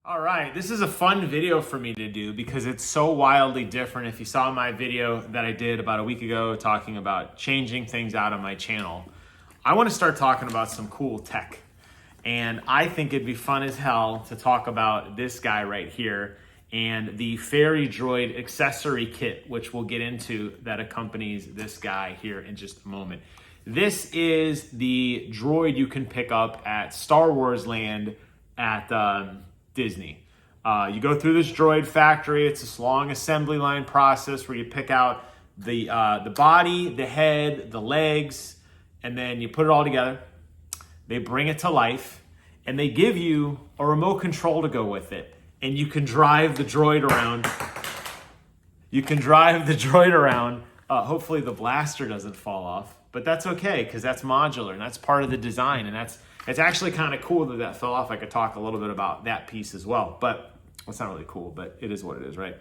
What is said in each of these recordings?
All right, this is a fun video for me to do because it's so wildly different. If you saw my video that I did about a week ago talking about changing things out on my channel, I want to start talking about some cool tech. And I think it'd be fun as hell to talk about this guy right here and the Ferry Droid accessory kit, which we'll get into, that accompanies this guy here in just a moment. This is the droid you can pick up at Star Wars Land at Disney. You go through this droid factory. It's this long assembly line process where you pick out the body, the head, the legs, and then you put it all together. They bring it to life, and they give you a remote control to go with it. And you can drive the droid around. You can drive the droid around. Hopefully the blaster doesn't fall off, but that's okay because that's modular and that's part of the design, and it's actually kind of cool that that fell off. I could talk a little bit about that piece as well, but it's not really cool, but it is what it is, right?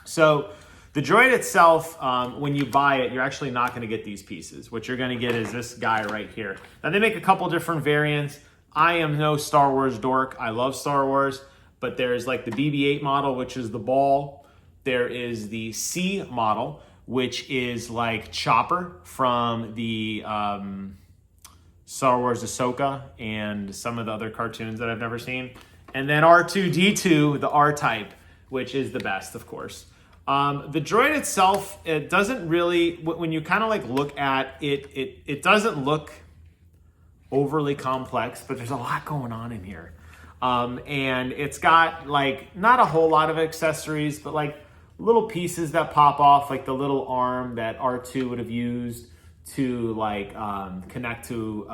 So the droid itself, when you buy it, you're actually not going to get these pieces. What you're going to get is this guy right here. Now they make a couple different variants. I am no Star Wars dork. I love Star Wars, but there's like the BB-8 model, which is the ball. There is the C model, which is like Chopper from the Star Wars Ahsoka and some of the other cartoons that I've never seen. And then R2-D2, the R-Type, which is the best, of course. The droid itself, it doesn't really, when you kind of like look at it, it doesn't look overly complex, but there's a lot going on in here. And it's got like, not a whole lot of accessories, but like little pieces that pop off, like the little arm that R2 would have used to like connect to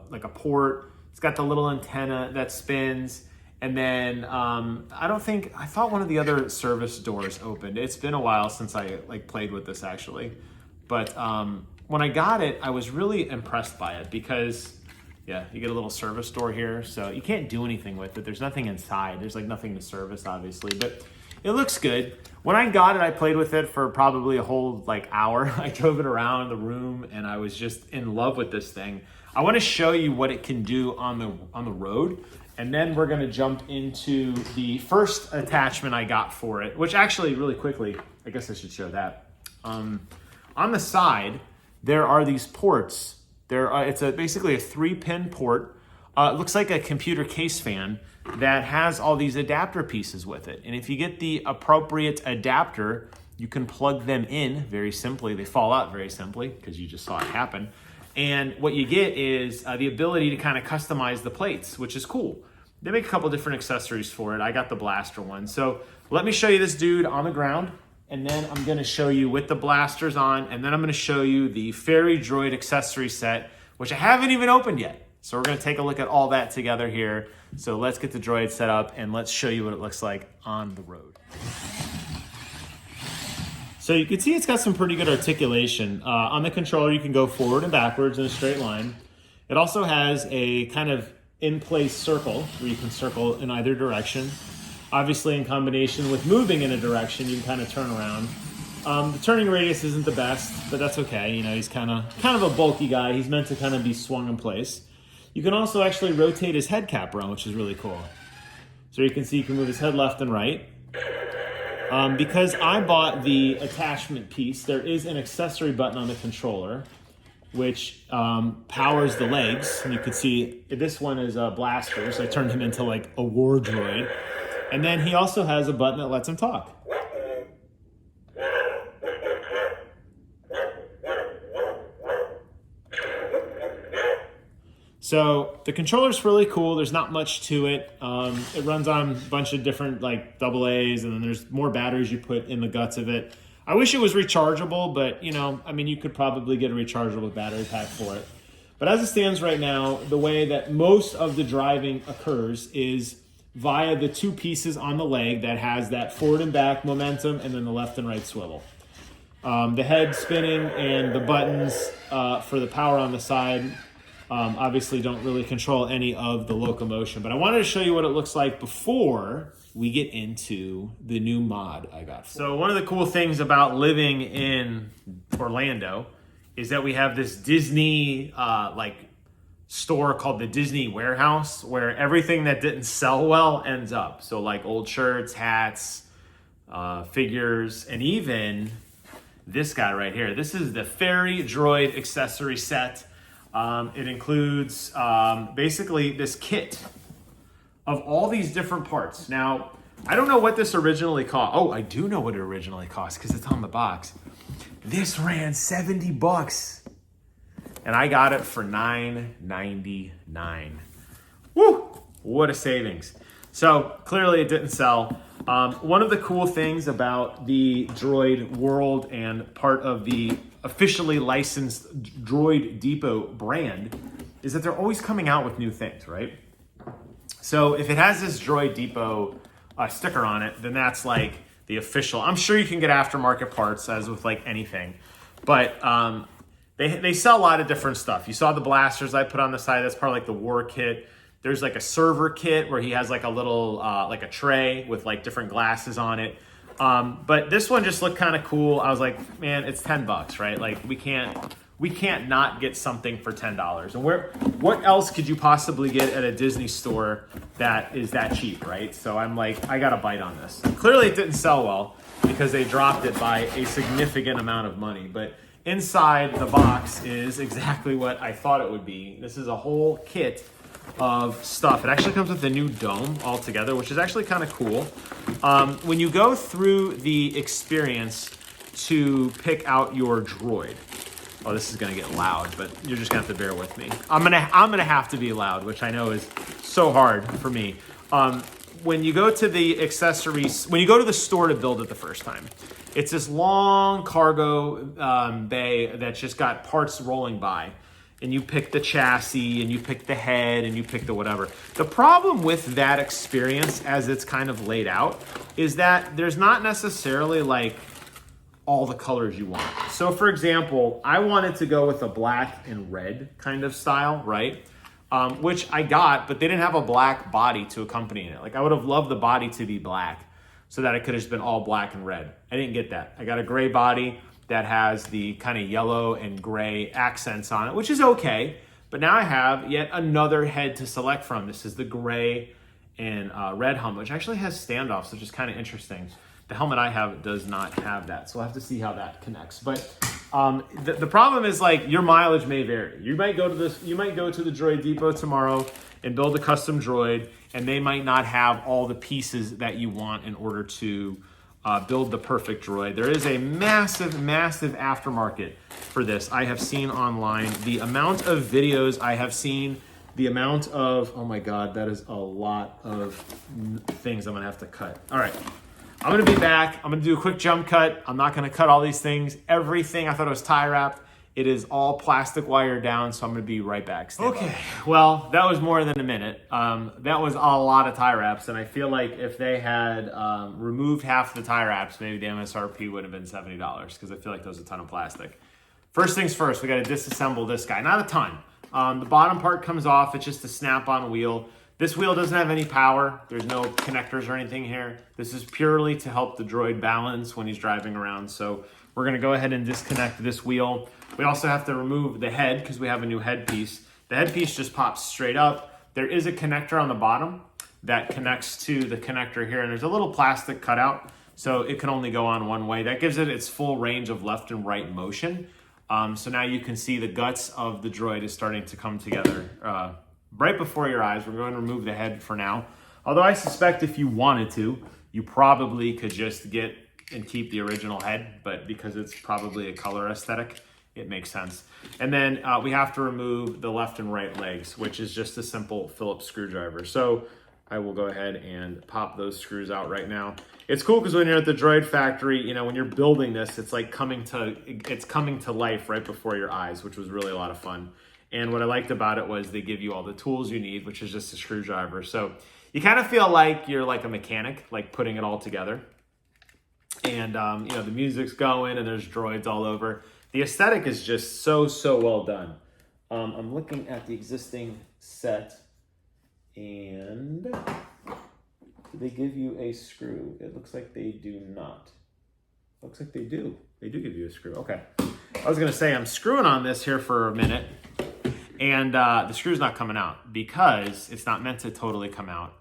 like a port. It's got the little antenna that spins. And then I thought one of the other service doors opened. It's been a while since I like played with this actually. But when I got it, I was really impressed by it because yeah, you get a little service door here. So you can't do anything with it. There's nothing inside. There's like nothing to service obviously, but it looks good. When I got it, I played with it for probably a whole like hour. I drove it around the room and I was just in love with this thing. I want to show you what it can do on the road. And then we're going to jump into the first attachment I got for it, which actually really quickly, I guess I should show that. On the side, there are these ports. It's basically a 3-pin port. It looks like a computer case fan that has all these adapter pieces with it. And if you get the appropriate adapter, you can plug them in very simply. They fall out very simply because you just saw it happen. And what you get is the ability to kind of customize the plates, which is cool. They make a couple different accessories for it. I got the blaster one. So let me show you this dude on the ground, and then I'm gonna show you with the blasters on, and then I'm gonna show you the Ferry Droid accessory set, which I haven't even opened yet. So we're gonna take a look at all that together here. So let's get the droid set up and let's show you what it looks like on the road. So you can see it's got some pretty good articulation. On the controller, you can go forward and backwards in a straight line. It also has a kind of in-place circle where you can circle in either direction. Obviously, in combination with moving in a direction, you can kind of turn around. The turning radius isn't the best, but that's okay. You know, he's kind of a bulky guy. He's meant to kind of be swung in place. You can also actually rotate his head cap around, which is really cool. So you can see you can move his head left and right. Because I bought the attachment piece, there is an accessory button on the controller, which powers the legs. And you can see this one is a blaster, so I turned him into like a war droid. And then he also has a button that lets him talk. So the controller's really cool. There's not much to it. It runs on a bunch of different like AA's, and then there's more batteries you put in the guts of it. I wish it was rechargeable, but you know, I mean, you could probably get a rechargeable battery pack for it. But as it stands right now, the way that most of the driving occurs is via the two pieces on the leg that has that forward and back momentum and then the left and right swivel. The head spinning and the buttons for the power on the side obviously don't really control any of the locomotion, but I wanted to show you what it looks like before we get into the new mod I got. So one of the cool things about living in Orlando is that we have this Disney like store called the Disney Warehouse, where everything that didn't sell well ends up. So like old shirts, hats, figures, and even this guy right here. This is the Ferry Droid accessory set. It includes basically this kit of all these different parts. Now, I don't know what this originally cost. Oh, I do know what it originally cost because it's on the box. This ran $70. And I got it for $9.99. Woo! What a savings. So clearly it didn't sell. One of the cool things about the Droid world and part of the officially licensed Droid Depot brand is that they're always coming out with new things, right? So if it has this Droid Depot sticker on it, then that's like the official. I'm sure you can get aftermarket parts as with like anything, but they sell a lot of different stuff. You saw the blasters I put on the side. That's part of like the war kit. There's like a server kit where he has like a little, like a tray with like different glasses on it. But this one just looked kind of cool. I was like, man, it's $10, right? Like we can't not get something for $10. And what else could you possibly get at a Disney store that is that cheap, right? So I'm like, I got to bite on this. Clearly it didn't sell well because they dropped it by a significant amount of money, but inside the box is exactly what I thought it would be. This is a whole kit of stuff. It actually comes with a new dome altogether, which is actually kind of cool. When you go through the experience to pick out your droid, oh, this is gonna get loud, but you're just gonna have to bear with me. I'm gonna have to be loud, which I know is so hard for me. When you go to the accessories, when you go to the store to build it the first time, it's this long cargo bay that's just got parts rolling by. And you pick the chassis, and you pick the head, and you pick the whatever. The problem with that experience as it's kind of laid out is that there's not necessarily like all the colors you want. So for example, I wanted to go with a black and red kind of style, right? Which I got, but they didn't have a black body to accompany it. Like I would have loved the body to be black so that it could have just been all black and red. I didn't get that. I got a gray body that has the kind of yellow and gray accents on it, which is okay. But now I have yet another head to select from. This is the gray and red helmet, which actually has standoffs, which is kind of interesting. The helmet I have does not have that, so we'll have to see how that connects. But the problem is like your mileage may vary. You might go to the Droid Depot tomorrow and build a custom droid, and they might not have all the pieces that you want in order to build the perfect droid. There is a massive, massive aftermarket for this. I have seen online the amount of videos I have seen, the amount of, oh my God, that is a lot of things I'm gonna have to cut. All right, I'm gonna be back. I'm gonna do a quick jump cut. I'm not gonna cut all these things. Everything, I thought it was tie wrapped. It is all plastic wire down, so I'm gonna be right back. Okay, well, that was more than a minute. That was a lot of tie wraps, and I feel like if they had removed half the tie wraps, maybe the MSRP would have been $70, because I feel like there was a ton of plastic. First things first, we gotta disassemble this guy. Not a ton. The bottom part comes off, it's just a snap-on wheel. This wheel doesn't have any power. There's no connectors or anything here. This is purely to help the droid balance when he's driving around. So we're gonna go ahead and disconnect this wheel. We also have to remove the head because we have a new headpiece. The headpiece just pops straight up. There is a connector on the bottom that connects to the connector here, and there's a little plastic cutout, so it can only go on one way. That gives it its full range of left and right motion. So now you can see the guts of the droid is starting to come together right before your eyes. We're going to remove the head for now. Although I suspect if you wanted to, you probably could just get and keep the original head, but because it's probably a color aesthetic, it makes sense. And then we have to remove the left and right legs, which is just a simple Phillips screwdriver. So I will go ahead and pop those screws out right now. It's cool because when you're at the Droid factory, you know, when you're building this, it's like coming to life right before your eyes, which was really a lot of fun. And what I liked about it was they give you all the tools you need, which is just a screwdriver. So you kind of feel like you're like a mechanic, like putting it all together. And you know, the music's going and there's droids all over. The aesthetic is just so well done. I'm looking at the existing set, and do they give you a screw? It looks like they do not. Looks like they do. They do give you a screw. Okay. I was gonna say I'm screwing on this here for a minute, And the screw's not coming out because it's not meant to totally come out.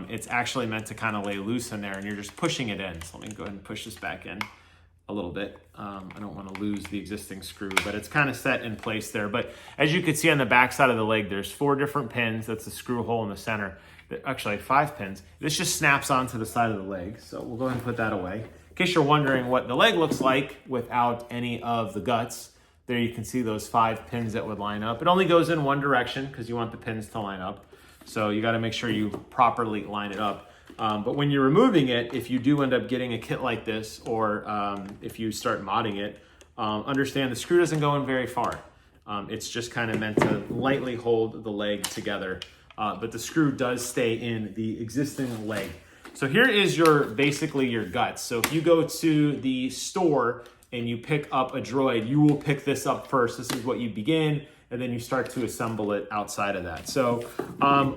It's actually meant to kind of lay loose in there, and you're just pushing it in. So let me go ahead and push this back in a little bit. I don't want to lose the existing screw, but it's kind of set in place there. But as you can see on the back side of the leg, there's 4 different pins. That's the screw hole in the center. Actually 5 pins. This just snaps onto the side of the leg. So we'll go ahead and put that away. In case you're wondering what the leg looks like without any of the guts, there you can see those 5 pins that would line up. It only goes in one direction because you want the pins to line up. So you got to make sure you properly line it up. But when you're removing it, if you do end up getting a kit like this, or if you start modding it, understand the screw doesn't go in very far. It's just kind of meant to lightly hold the leg together. But the screw does stay in the existing leg. So here is basically your guts. So if you go to the store and you pick up a Droid, you will pick this up first. This is what you begin, and then you start to assemble it outside of that. So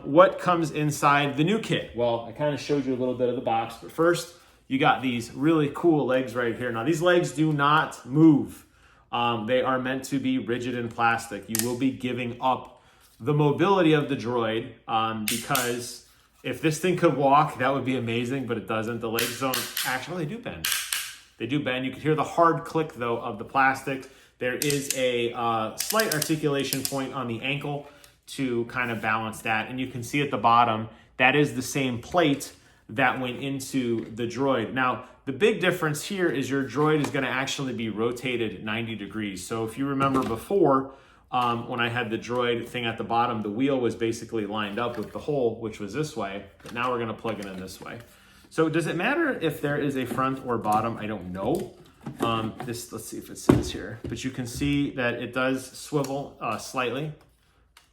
what comes inside the new kit? Well, I kind of showed you a little bit of the box, but first you got these really cool legs right here. Now these legs do not move. They are meant to be rigid in plastic. You will be giving up the mobility of the Droid because if this thing could walk, that would be amazing, but it doesn't. The legs don't, actually they do bend. They do bend. You can hear the hard click though of the plastic. There is a slight articulation point on the ankle to kind of balance that. And you can see at the bottom, that is the same plate that went into the Droid. Now, the big difference here is your Droid is gonna actually be rotated 90 degrees. So if you remember before, when I had the Droid thing at the bottom, the wheel was basically lined up with the hole, which was this way, but now we're gonna plug it in this way. So does it matter if there is a front or bottom? I don't know. Let's see if it says here, but you can see that it does swivel slightly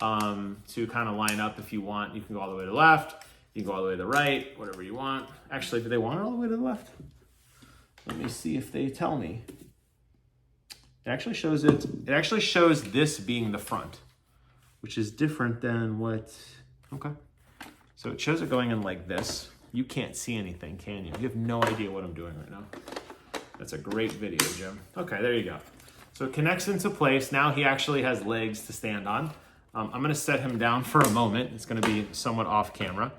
to kind of line up if you want. You can go all the way to the left, you can go all the way to the right, whatever you want. Actually, do they want it all the way to the left? Let me see if they tell me. It actually shows this being the front, which is different than what, okay. So it shows it going in like this. You can't see anything, can you? You have no idea what I'm doing right now. That's a great video, Jim. Okay, there you go. So it connects into place. Now he actually has legs to stand on. I'm gonna set him down for a moment. It's gonna be somewhat off camera.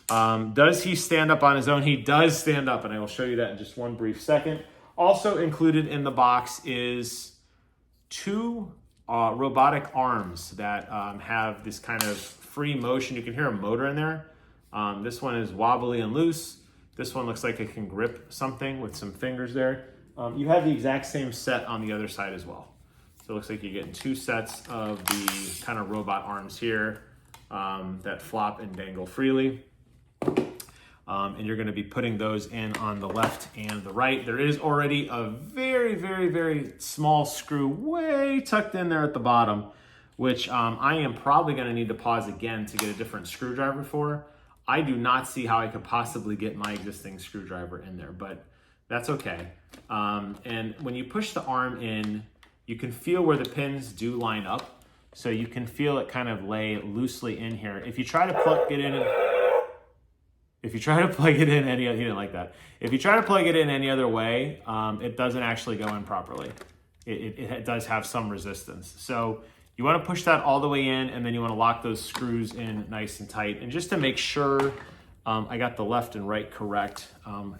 Does he stand up on his own? He does stand up, and I will show you that in just one brief second. Also included in the box is 2 robotic arms that have this kind of free motion. You can hear a motor in there. This one is wobbly and loose. This one looks like it can grip something with some fingers there. You have the exact same set on the other side as well. So it looks like you're getting 2 sets of the kind of robot arms here that flop and dangle freely. And you're gonna be putting those in on the left and the right. There is already a very, very, very small screw way tucked in there at the bottom, which I am probably gonna need to pause again to get a different screwdriver for. I do not see how I could possibly get my existing screwdriver in there, but that's okay. And when you push the arm in, you can feel where the pins do line up. So you can feel it kind of lay loosely in here. If you try to plug it in, he didn't like that. If you try to plug it in any other way, it doesn't actually go in properly. It does have some resistance. So you want to push that all the way in, and then you want to lock those screws in nice and tight. And just to make sure I got the left and right correct,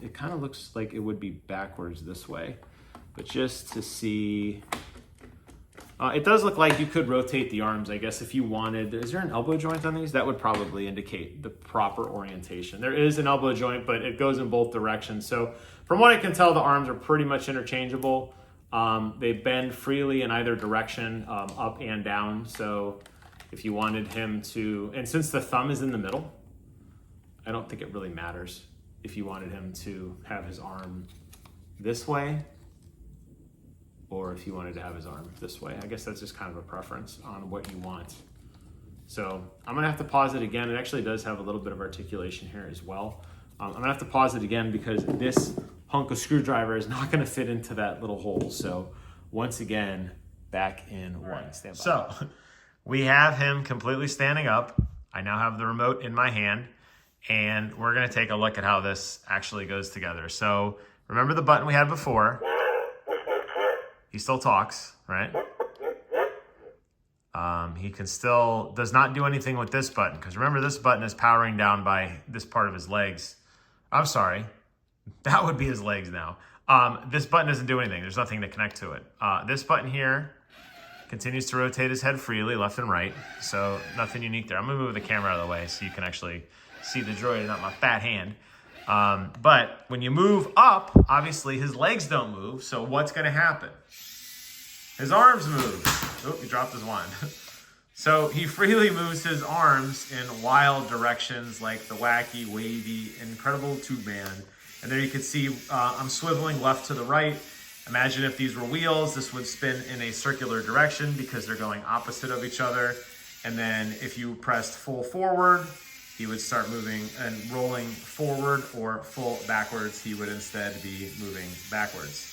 it kind of looks like it would be backwards this way. But just to see, it does look like you could rotate the arms, I guess, if you wanted. Is there an elbow joint on these? That would probably indicate the proper orientation. There is an elbow joint, but it goes in both directions. So from what I can tell, the arms are pretty much interchangeable. They bend freely in either direction, up and down. So if you wanted him to, and since the thumb is in the middle, I don't think it really matters if you wanted him to have his arm this way or if you wanted to have his arm this way. I guess that's just kind of a preference on what you want. So I'm gonna have to pause it again. It actually does have a little bit of articulation here as well. I'm gonna have to pause it again because this hunk of screwdriver is not gonna fit into that little hole. So once again, back in one. Stand by. So we have him completely standing up. I now have the remote in my hand, and we're gonna take a look at how this actually goes together. So remember the button we had before? He still talks, right? He can still, does not do anything with this button, because remember, this button is powering down by this part of his legs. I'm sorry, that would be his legs now. This button doesn't do anything. There's nothing to connect to it. This button here continues to rotate his head freely left and right, so nothing unique there. I'm gonna move the camera out of the way so you can actually see the droid and not my fat hand. But when you move up, obviously his legs don't move, so what's gonna happen? His arms move. Oh, he dropped his wand. So he freely moves his arms in wild directions like the wacky, wavy, incredible tube man. And there you can see I'm swiveling left to the right. Imagine if these were wheels, this would spin in a circular direction because they're going opposite of each other. And then if you pressed full forward, he would start moving and rolling forward, or full backwards, he would instead be moving backwards.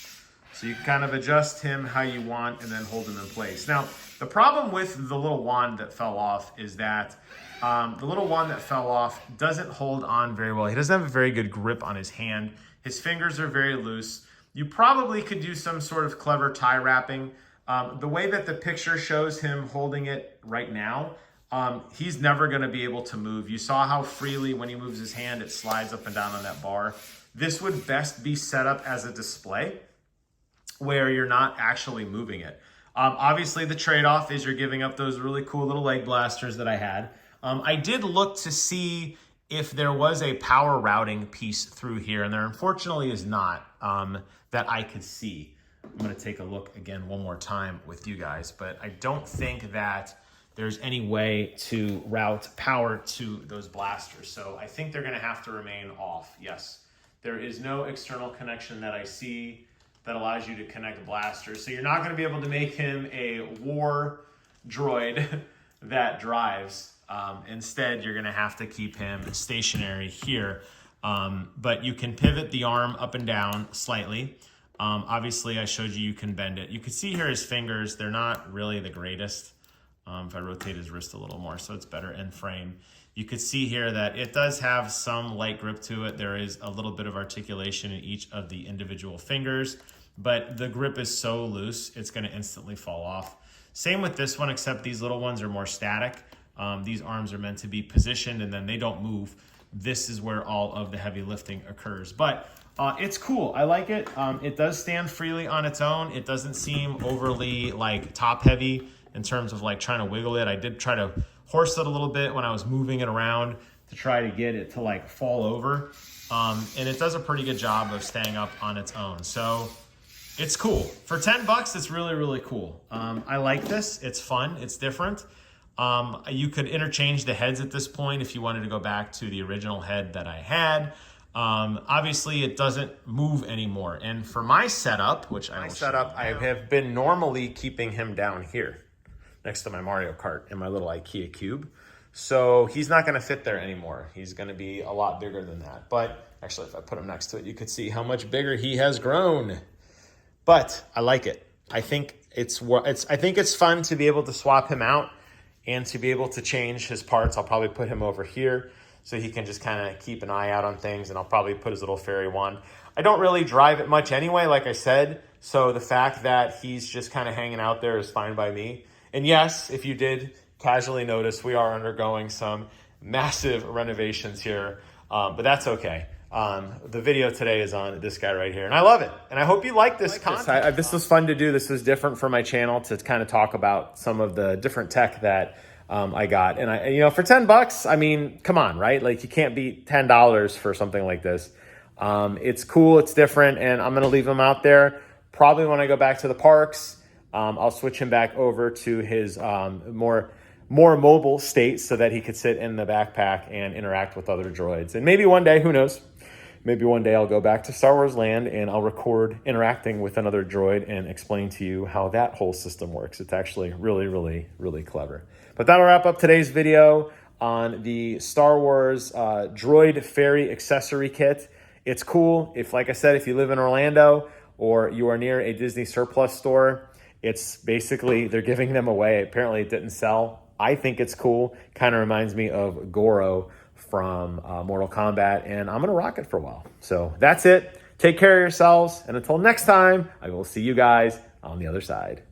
So you can kind of adjust him how you want and then hold him in place. Now, the problem with the little wand that fell off is that the little wand that fell off doesn't hold on very well. He doesn't have a very good grip on his hand. His fingers are very loose. You probably could do some sort of clever tie wrapping. The way that the picture shows him holding it right now, he's never gonna be able to move. You saw how freely when he moves his hand, it slides up and down on that bar. This would best be set up as a display where you're not actually moving it. Obviously the trade-off is you're giving up those really cool little leg blasters that I had. I did look to see if there was a power routing piece through here, and there unfortunately is not, that I could see. I'm gonna take a look again one more time with you guys, but I don't think that there's any way to route power to those blasters. So I think they're gonna have to remain off, yes. There is no external connection that I see that allows you to connect blasters. So you're not gonna be able to make him a war droid that drives. Instead, you're gonna have to keep him stationary here. But you can pivot the arm up and down slightly. Obviously, I showed you can bend it. You can see here his fingers, they're not really the greatest. If I rotate his wrist a little more so it's better in frame. You could see here that it does have some light grip to it. There is a little bit of articulation in each of the individual fingers, but the grip is so loose, it's gonna instantly fall off. Same with this one, except these little ones are more static. These arms are meant to be positioned and then they don't move. This is where all of the heavy lifting occurs. But it's cool, I like it. It does stand freely on its own. It doesn't seem overly like top heavy in terms of like trying to wiggle it. I did try to horse it a little bit when I was moving it around to try to get it to like fall over. And it does a pretty good job of staying up on its own. So it's cool. For 10 bucks, it's really, really cool. I like this, it's fun, it's different. You could interchange the heads at this point if you wanted to go back to the original head that I had. Obviously it doesn't move anymore. And for my setup, which I have been normally keeping him down here next to my Mario Kart in my little IKEA cube. So he's not gonna fit there anymore. He's gonna be a lot bigger than that. But actually, if I put him next to it, you could see how much bigger he has grown. But I like it. I think it's fun to be able to swap him out and to be able to change his parts. I'll probably put him over here so he can just kind of keep an eye out on things, and I'll probably put his little fairy wand. I don't really drive it much anyway, like I said, so the fact that he's just kind of hanging out there is fine by me. And yes, if you did casually notice, we are undergoing some massive renovations here, but that's okay. The video today is on this guy right here, and I love it. And I hope you like this content. This was fun to do. This was different for my channel to kind of talk about some of the different tech that I got. And you know, for 10 bucks, I mean, come on, right? Like you can't beat $10 for something like this. It's cool, it's different, and I'm gonna leave him out there. Probably when I go back to the parks, I'll switch him back over to his more mobile state so that he could sit in the backpack and interact with other droids. And maybe one day, who knows? Maybe one day I'll go back to Star Wars Land and I'll record interacting with another droid and explain to you how that whole system works. It's actually really, really, really clever. But that'll wrap up today's video on the Star Wars Droid Ferry accessory kit. It's cool. Like I said, if you live in Orlando or you are near a Disney surplus store, it's basically, they're giving them away. Apparently it didn't sell. I think it's cool. Kind of reminds me of Goro from Mortal Kombat, and I'm gonna rock it for a while. So that's it. Take care of yourselves, and until next time, I will see you guys on the other side.